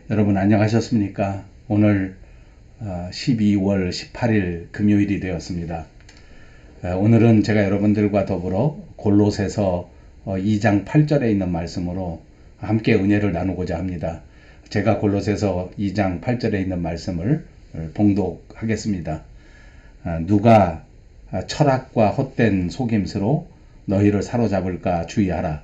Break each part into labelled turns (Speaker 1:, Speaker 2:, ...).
Speaker 1: 여러분 안녕하셨습니까? 오늘 12월 18일 금요일이 되었습니다. 오늘은 제가 여러분들과 더불어 골로새서 2장 8절에 있는 말씀으로 함께 은혜를 나누고자 합니다. 제가 골로새서 2장 8절에 있는 말씀을 봉독하겠습니다. 누가 철학과 헛된 속임수로 너희를 사로잡을까 주의하라.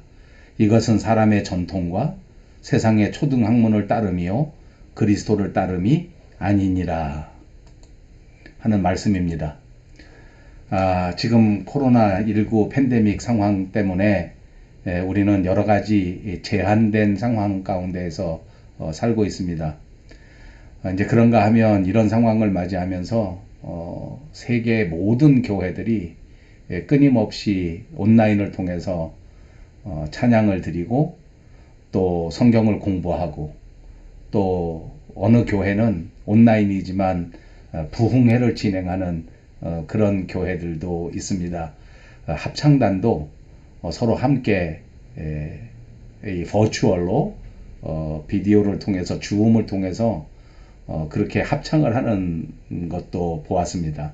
Speaker 1: 이것은 사람의 전통과 세상의 초등학문을 따름이요 그리스도를 따름이 아니니라 하는 말씀입니다. 지금 코로나19 팬데믹 상황 때문에 우리는 여러 가지 제한된 상황 가운데에서 살고 있습니다. 이제 그런가 하면 이런 상황을 맞이하면서 세계 모든 교회들이 끊임없이 온라인을 통해서 찬양을 드리고 또 성경을 공부하고 또 어느 교회는 온라인이지만 부흥회를 진행하는 그런 교회들도 있습니다. 합창단도 서로 함께 이 버추얼로 비디오를 통해서 줌을 통해서 그렇게 합창을 하는 것도 보았습니다.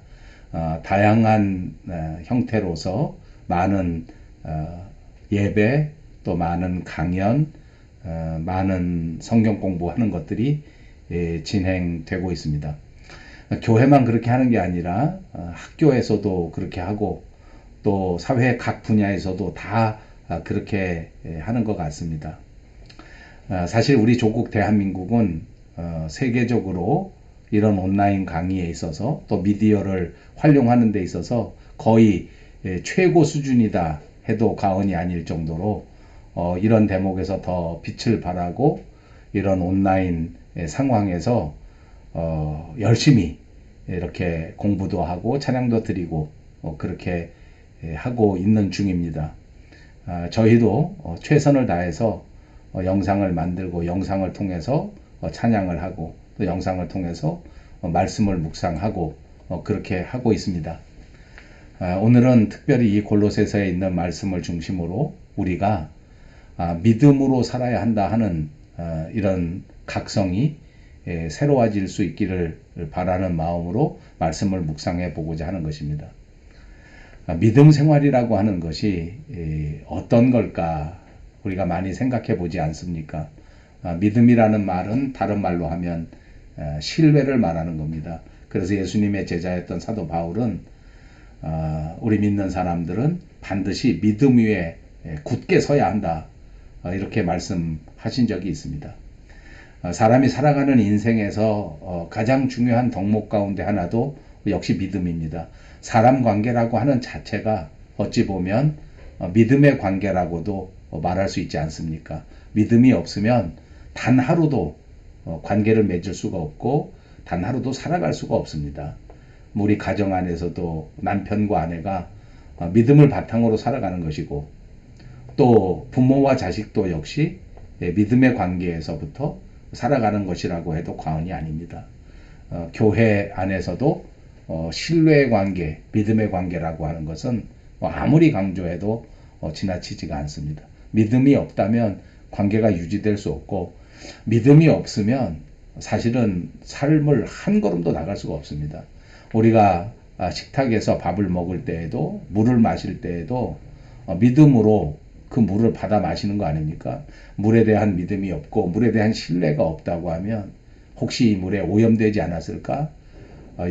Speaker 1: 다양한 형태로서 많은 예배 또 많은 강연 많은 성경 공부하는 것들이 진행되고 있습니다. 교회만 그렇게 하는 게 아니라 학교에서도 그렇게 하고 또 사회 각 분야에서도 다 그렇게 하는 것 같습니다. 사실 우리 조국 대한민국은 세계적으로 이런 온라인 강의에 있어서 또 미디어를 활용하는 데 있어서 거의 최고 수준이다 해도 과언이 아닐 정도로 이런 대목에서 더 빛을 발하고 이런 온라인 상황에서 열심히 이렇게 공부도 하고 찬양도 드리고 그렇게 하고 있는 중입니다. 저희도 최선을 다해서 영상을 만들고 영상을 통해서 찬양을 하고 또 영상을 통해서 말씀을 묵상하고 그렇게 하고 있습니다. 오늘은 특별히 이 골로새서에 있는 말씀을 중심으로 우리가 믿음으로 살아야 한다 하는 이런 각성이 새로워질 수 있기를 바라는 마음으로 말씀을 묵상해 보고자 하는 것입니다. 믿음 생활이라고 하는 것이 어떤 걸까 우리가 많이 생각해 보지 않습니까? 믿음이라는 말은 다른 말로 하면 신뢰를 말하는 겁니다. 그래서 예수님의 제자였던 사도 바울은 우리 믿는 사람들은 반드시 믿음 위에 굳게 서야 한다. 이렇게 말씀하신 적이 있습니다. 사람이 살아가는 인생에서 가장 중요한 덕목 가운데 하나도 역시 믿음입니다. 사람 관계라고 하는 자체가 어찌 보면 믿음의 관계라고도 말할 수 있지 않습니까? 믿음이 없으면 단 하루도 관계를 맺을 수가 없고 단 하루도 살아갈 수가 없습니다. 우리 가정 안에서도 남편과 아내가 믿음을 바탕으로 살아가는 것이고 또 부모와 자식도 역시 믿음의 관계에서부터 살아가는 것이라고 해도 과언이 아닙니다. 교회 안에서도 신뢰의 관계, 믿음의 관계라고 하는 것은 아무리 강조해도 지나치지가 않습니다. 믿음이 없다면 관계가 유지될 수 없고 믿음이 없으면 사실은 삶을 한 걸음도 나갈 수가 없습니다. 우리가 식탁에서 밥을 먹을 때에도 물을 마실 때에도 믿음으로 그 물을 받아 마시는 거 아닙니까? 물에 대한 믿음이 없고 물에 대한 신뢰가 없다고 하면 혹시 이 물에 오염되지 않았을까?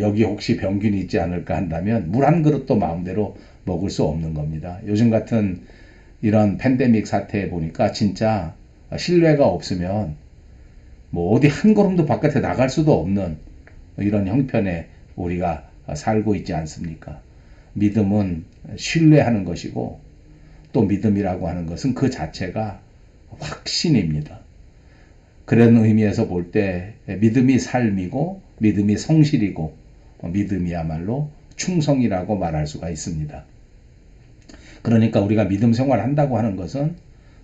Speaker 1: 여기 혹시 병균이 있지 않을까 한다면 물 한 그릇도 마음대로 먹을 수 없는 겁니다. 요즘 같은 이런 팬데믹 사태에 보니까 진짜 신뢰가 없으면 뭐 어디 한 걸음도 바깥에 나갈 수도 없는 이런 형편에 우리가 살고 있지 않습니까? 믿음은 신뢰하는 것이고 또 믿음이라고 하는 것은 그 자체가 확신입니다. 그런 의미에서 볼 때 믿음이 삶이고 믿음이 성실이고 믿음이야말로 충성이라고 말할 수가 있습니다. 그러니까 우리가 믿음 생활을 한다고 하는 것은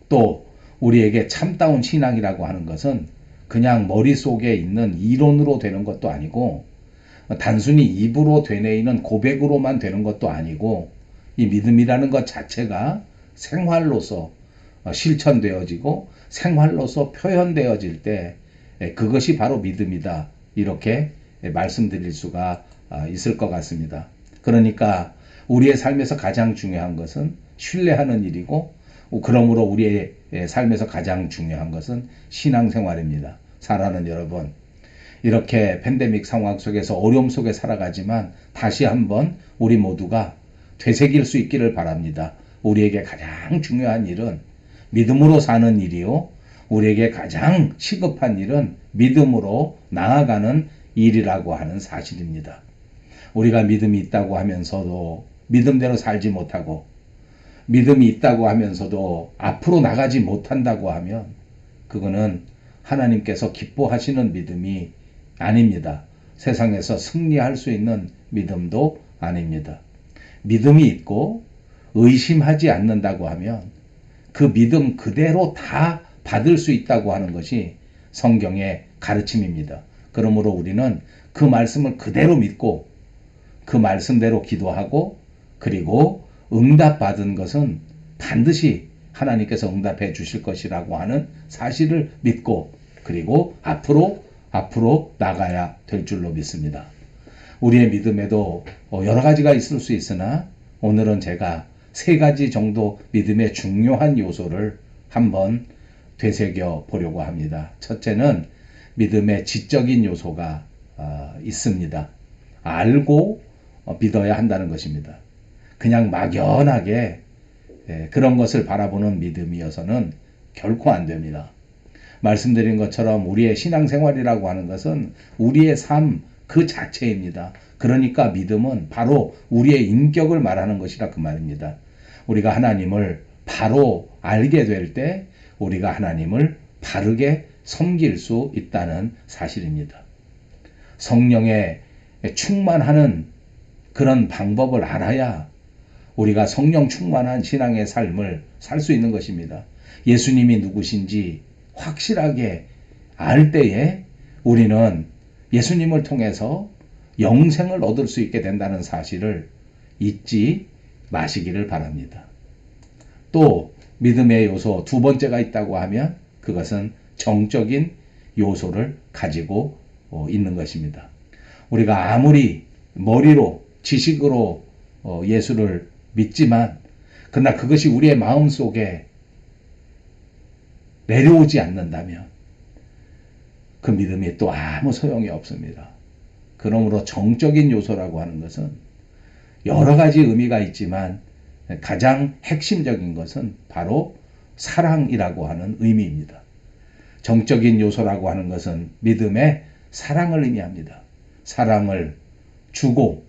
Speaker 1: 또 우리에게 참다운 신앙이라고 하는 것은 그냥 머릿속에 있는 이론으로 되는 것도 아니고 단순히 입으로 되뇌이는 고백으로만 되는 것도 아니고 이 믿음이라는 것 자체가 생활로서 실천되어지고 생활로서 표현되어질 때 그것이 바로 믿음이다. 이렇게 말씀드릴 수가 있을 것 같습니다. 그러니까 우리의 삶에서 가장 중요한 것은 신뢰하는 일이고, 그러므로 우리의 삶에서 가장 중요한 것은 신앙생활입니다. 사랑하는 여러분, 이렇게 팬데믹 상황 속에서 어려움 속에 살아가지만 다시 한번 우리 모두가 되새길 수 있기를 바랍니다. 우리에게 가장 중요한 일은 믿음으로 사는 일이요, 우리에게 가장 시급한 일은 믿음으로 나아가는 일이라고 하는 사실입니다. 우리가 믿음이 있다고 하면서도 믿음대로 살지 못하고, 믿음이 있다고 하면서도 앞으로 나가지 못한다고 하면 그거는 하나님께서 기뻐하시는 믿음이 아닙니다. 세상에서 승리할 수 있는 믿음도 아닙니다. 믿음이 있고 의심하지 않는다고 하면 그 믿음 그대로 다 받을 수 있다고 하는 것이 성경의 가르침입니다. 그러므로 우리는 그 말씀을 그대로 믿고 그 말씀대로 기도하고, 그리고 응답받은 것은 반드시 하나님께서 응답해 주실 것이라고 하는 사실을 믿고, 그리고 앞으로 나가야 될 줄로 믿습니다. 우리의 믿음에도 여러 가지가 있을 수 있으나 오늘은 제가 3가지 정도 믿음의 중요한 요소를 한번 되새겨 보려고 합니다. 첫째는 믿음의 지적인 요소가 있습니다. 알고 믿어야 한다는 것입니다. 그냥 막연하게 그런 것을 바라보는 믿음이어서는 결코 안 됩니다. 말씀드린 것처럼 우리의 신앙생활이라고 하는 것은 우리의 삶 그 자체입니다. 그러니까 믿음은 바로 우리의 인격을 말하는 것이라 그 말입니다. 우리가 하나님을 바로 알게 될 때 우리가 하나님을 바르게 섬길 수 있다는 사실입니다. 성령에 충만하는 그런 방법을 알아야 우리가 성령 충만한 신앙의 삶을 살 수 있는 것입니다. 예수님이 누구신지 확실하게 알 때에 우리는 예수님을 통해서 영생을 얻을 수 있게 된다는 사실을 잊지 마시기를 바랍니다. 또 믿음의 요소 2번째가 있다고 하면 그것은 정적인 요소를 가지고 있는 것입니다. 우리가 아무리 머리로 지식으로 예수를 믿지만 그러나 그것이 우리의 마음속에 내려오지 않는다면 그 믿음이 또 아무 소용이 없습니다. 그러므로 정적인 요소라고 하는 것은 여러 가지 의미가 있지만 가장 핵심적인 것은 바로 사랑이라고 하는 의미입니다. 정적인 요소라고 하는 것은 믿음의 사랑을 의미합니다. 사랑을 주고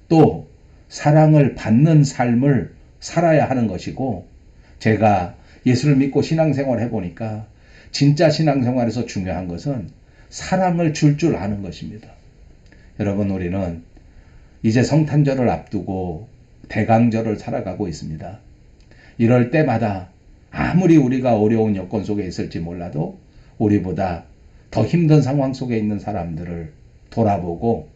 Speaker 1: 또 사랑을 받는 삶을 살아야 하는 것이고, 제가 예수를 믿고 신앙생활을 해보니까 진짜 신앙생활에서 중요한 것은 사랑을 줄 아는 것입니다. 여러분, 우리는 이제 성탄절을 앞두고 대강절을 살아가고 있습니다. 이럴 때마다 아무리 우리가 어려운 여건 속에 있을지 몰라도 우리보다 더 힘든 상황 속에 있는 사람들을 돌아보고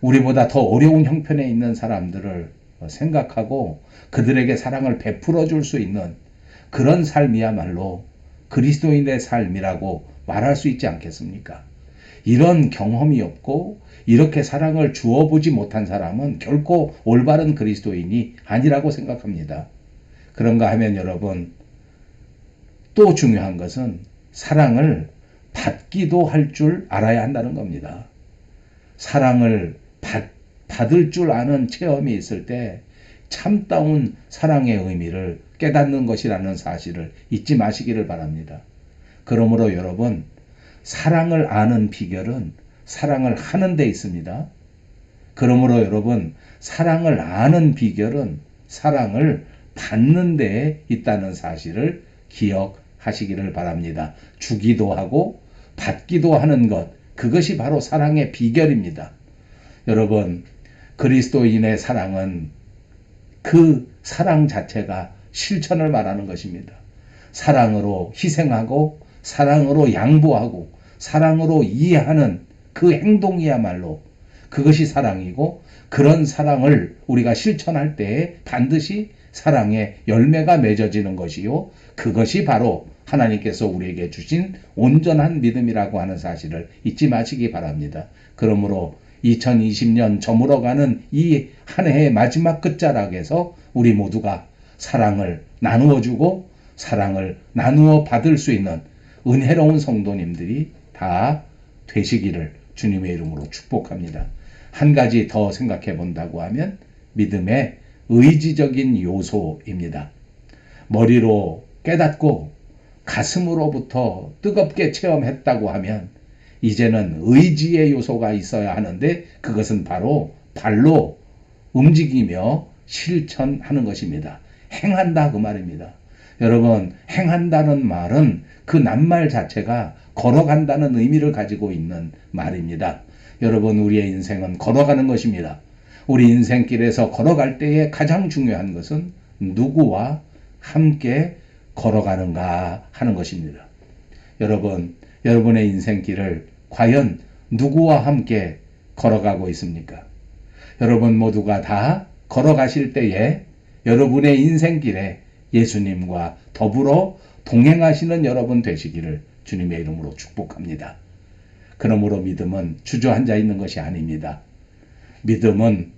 Speaker 1: 우리보다 더 어려운 형편에 있는 사람들을 생각하고 그들에게 사랑을 베풀어 줄 수 있는 그런 삶이야말로 그리스도인의 삶이라고 말할 수 있지 않겠습니까? 이런 경험이 없고 이렇게 사랑을 주어보지 못한 사람은 결코 올바른 그리스도인이 아니라고 생각합니다. 그런가 하면 여러분, 또 중요한 것은 사랑을 받기도 할 줄 알아야 한다는 겁니다. 사랑을 받을 줄 아는 체험이 있을 때 참다운 사랑의 의미를 깨닫는 것이라는 사실을 잊지 마시기를 바랍니다. 그러므로 여러분, 사랑을 아는 비결은 사랑을 하는 데 있습니다. 그러므로 여러분, 사랑을 아는 비결은 사랑을 받는 데에 있다는 사실을 기억하시기를 바랍니다. 주기도 하고 받기도 하는 것, 그것이 바로 사랑의 비결입니다. 여러분, 그리스도인의 사랑은 그 사랑 자체가 실천을 말하는 것입니다. 사랑으로 희생하고 사랑으로 양보하고 사랑으로 이해하는 그 행동이야말로 그것이 사랑이고, 그런 사랑을 우리가 실천할 때에 반드시 사랑의 열매가 맺어지는 것이요. 그것이 바로 하나님께서 우리에게 주신 온전한 믿음이라고 하는 사실을 잊지 마시기 바랍니다. 그러므로 2020년 저물어가는 이 한 해의 마지막 끝자락에서 우리 모두가 사랑을 나누어주고 사랑을 나누어 받을 수 있는 은혜로운 성도님들이 다 되시기를 주님의 이름으로 축복합니다. 한 가지 더 생각해 본다고 하면 믿음의 의지적인 요소입니다. 머리로 깨닫고 가슴으로부터 뜨겁게 체험했다고 하면 이제는 의지의 요소가 있어야 하는데 그것은 바로 발로 움직이며 실천하는 것입니다. 행한다 그 말입니다. 여러분, 행한다는 말은 그 낱말 자체가 걸어간다는 의미를 가지고 있는 말입니다. 여러분, 우리의 인생은 걸어가는 것입니다. 우리 인생길에서 걸어갈 때에 가장 중요한 것은 누구와 함께 걸어가는가 하는 것입니다. 여러분, 여러분의 인생길을 과연 누구와 함께 걸어가고 있습니까? 여러분 모두가 다 걸어가실 때에 여러분의 인생길에 예수님과 더불어 동행하시는 여러분 되시기를 주님의 이름으로 축복합니다. 그러므로 믿음은 주저앉아 있는 것이 아닙니다. 믿음은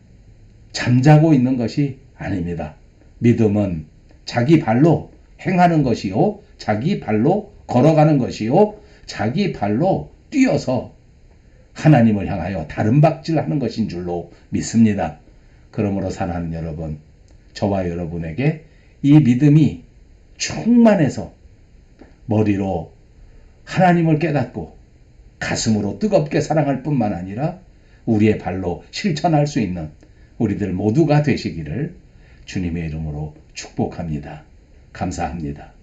Speaker 1: 잠자고 있는 것이 아닙니다. 믿음은 자기 발로 행하는 것이요, 자기 발로 걸어가는 것이요, 자기 발로 뛰어서 하나님을 향하여 다름박질하는 것인 줄로 믿습니다. 그러므로 사랑하는 여러분, 저와 여러분에게 이 믿음이 충만해서 머리로 하나님을 깨닫고 가슴으로 뜨겁게 사랑할 뿐만 아니라 우리의 발로 실천할 수 있는 우리들 모두가 되시기를 주님의 이름으로 축복합니다. 감사합니다.